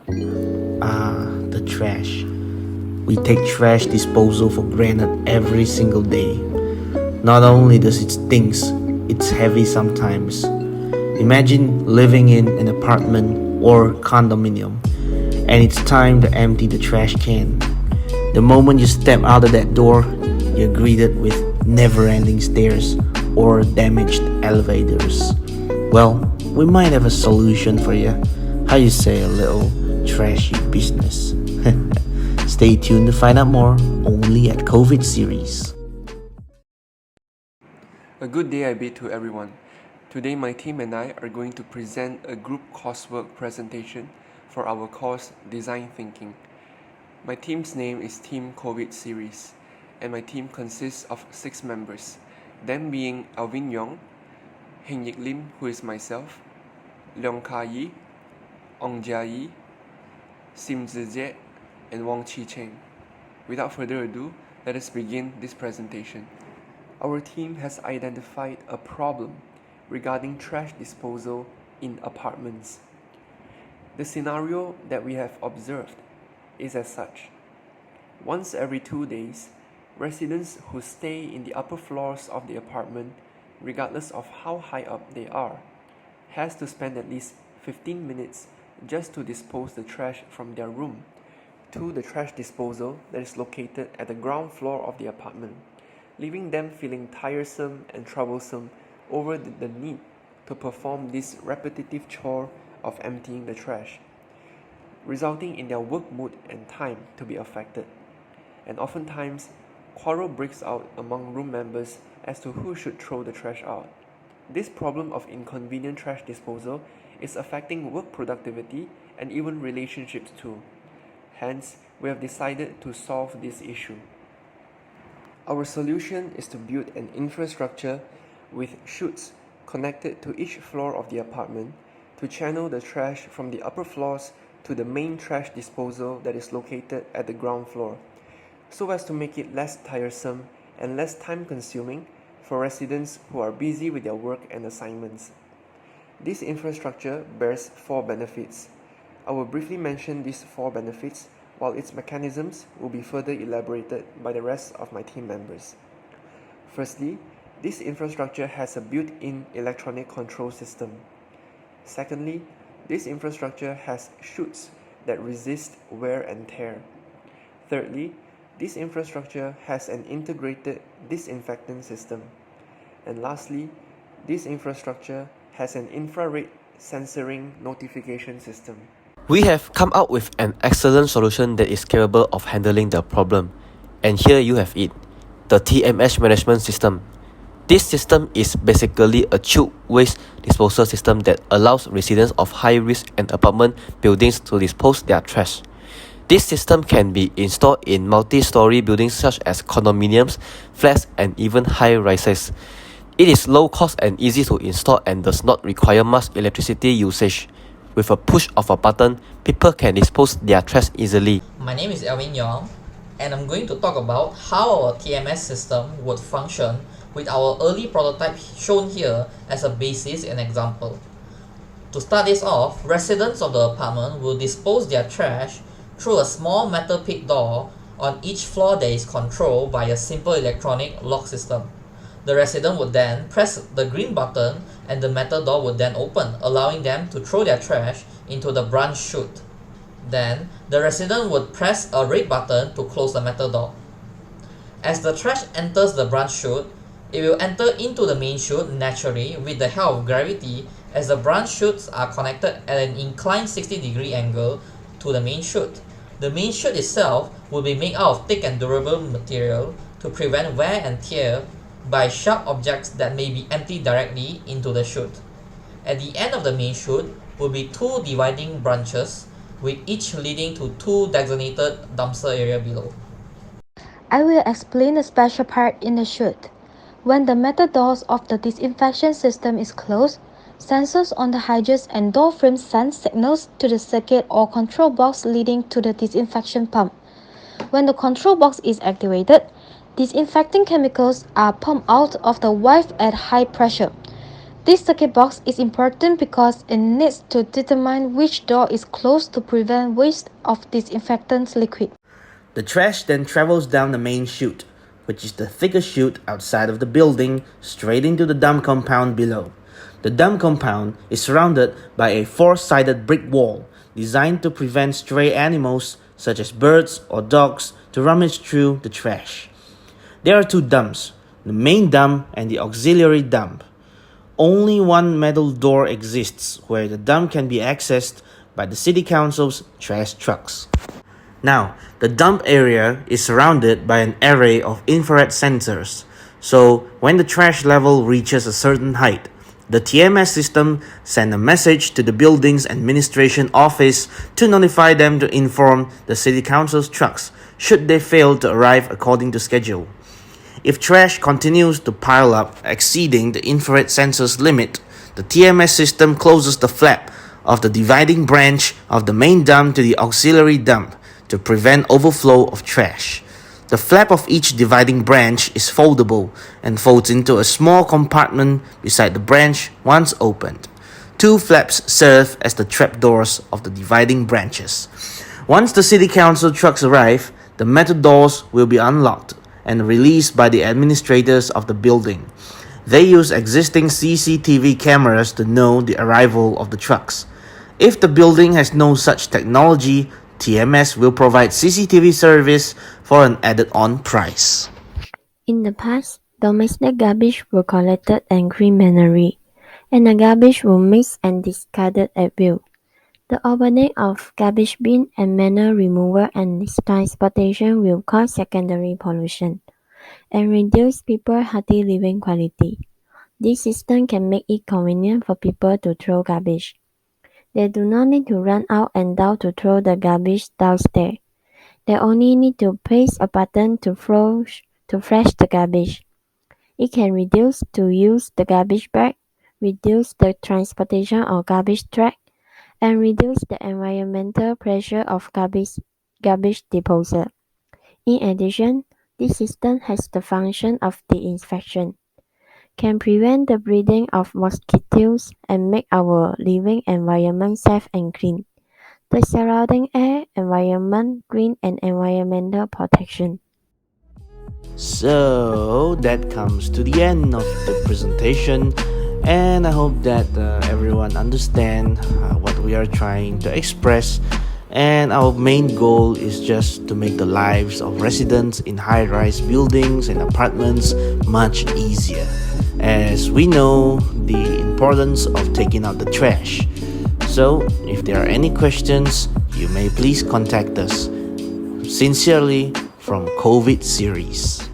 The trash. We take trash disposal for granted every single day. Not only does it stink, it's heavy sometimes. Imagine living in an apartment or condominium and it's time to empty the trash can. The moment you step out of that door, you're greeted with never-ending stairs or damaged elevators. Well, we might have a solution for you. How you say a little trashy business? Stay tuned to find out more only at COVID series. A good day I bid to everyone. Today my team and I are going to present a group coursework presentation for our course Design Thinking. My team's name is Team COVID series and my team consists of 6 members, them being Alvin Yong, Heng Yik Lim, who is myself, Leong Ka Yi, Ong Jia Yi, Sim Zijiet, and Wong Chi Cheng. Without further ado, let us begin this presentation. Our team has identified a problem regarding trash disposal in apartments. The scenario that we have observed is as such. Once every 2 days, residents who stay in the upper floors of the apartment, regardless of how high up they are, has to spend at least 15 minutes just to dispose the trash from their room to the trash disposal that is located at the ground floor of the apartment, leaving them feeling tiresome and troublesome over the need to perform this repetitive chore of emptying the trash, resulting in their work mood and time to be affected. And oftentimes, quarrel breaks out among room members as to who should throw the trash out. This problem of inconvenient trash disposal is affecting work productivity and even relationships too. Hence, we have decided to solve this issue. Our solution is to build an infrastructure with chutes connected to each floor of the apartment to channel the trash from the upper floors to the main trash disposal that is located at the ground floor, so as to make it less tiresome and less time-consuming for residents who are busy with their work and assignments. This infrastructure bears 4 benefits. I will briefly mention these 4 benefits, while its mechanisms will be further elaborated by the rest of my team members. Firstly, this infrastructure has a built-in electronic control system. Secondly, this infrastructure has chutes that resist wear and tear. Thirdly, this infrastructure has an integrated disinfectant system. And lastly, this infrastructure has an infrared sensoring notification system. We have come up with an excellent solution that is capable of handling the problem. And here you have it, the TMS management system. This system is basically a chute waste disposal system that allows residents of high risk and apartment buildings to dispose their trash. This system can be installed in multi-story buildings such as condominiums, flats, and even high-rises. It is low cost and easy to install and does not require much electricity usage. With a push of a button, people can dispose their trash easily. My name is Alvin Yong, and I'm going to talk about how our TMS system would function with our early prototype shown here as a basis and example. To start this off, residents of the apartment will dispose their trash through a small metal pit door on each floor that is controlled by a simple electronic lock system. The resident would then press the green button and the metal door would then open, allowing them to throw their trash into the branch chute. Then, the resident would press a red button to close the metal door. As the trash enters the branch chute, it will enter into the main chute naturally with the help of gravity, as the branch chutes are connected at an inclined 60-degree angle to the main chute. The main chute itself will be made out of thick and durable material to prevent wear and tear by sharp objects that may be emptied directly into the chute. At the end of the main chute will be 2 dividing branches, with each leading to 2 designated dumpster area below. I will explain the special part in the chute. When the metal doors of the disinfection system is closed, sensors on the hydrants and door frames send signals to the circuit or control box leading to the disinfection pump. When the control box is activated, disinfecting chemicals are pumped out of the valve at high pressure. This circuit box is important because it needs to determine which door is closed to prevent waste of disinfectant liquid. The trash then travels down the main chute, which is the thicker chute outside of the building, straight into the dump compound below. The dump compound is surrounded by a four-sided brick wall designed to prevent stray animals such as birds or dogs to rummage through the trash. There are two dumps, the main dump and the auxiliary dump. Only one metal door exists where the dump can be accessed by the City Council's trash trucks. Now, the dump area is surrounded by an array of infrared sensors, so when the trash level reaches a certain height, the TMS system sends a message to the building's administration office to notify them to inform the City Council's trucks should they fail to arrive according to schedule. If trash continues to pile up, exceeding the infrared sensor's limit, the TMS system closes the flap of the dividing branch of the main dump to the auxiliary dump to prevent overflow of trash. The flap of each dividing branch is foldable and folds into a small compartment beside the branch once opened. Two flaps serve as the trapdoors of the dividing branches. Once the City Council trucks arrive, the metal doors will be unlocked and released by the administrators of the building. They use existing CCTV cameras to know the arrival of the trucks. If the building has no such technology, TMS will provide CCTV service for an added-on price. In the past, domestic garbage were collected and cleaned manually, and the garbage was mixed and discarded at will. The opening of garbage bin and manual removal and transportation will cause secondary pollution and reduce people's healthy living quality. This system can make it convenient for people to throw garbage. They do not need to run out and down to throw the garbage downstairs. They only need to press a button to flush the garbage. It can reduce to use the garbage bag, reduce the transportation of garbage truck, and reduce the environmental pressure of garbage disposal. In addition, this system has the function of disinfection, can prevent the breeding of mosquitoes, and make our living environment safe and clean. The surrounding air, environment, green, and environmental protection. So that comes to the end of the presentation, and I hope that everyone understand what we are trying to express. And our main goal is just to make the lives of residents in high-rise buildings and apartments much easier, as we know the importance of taking out the trash. So, if there are any questions, you may please contact us. Sincerely, from COVID series.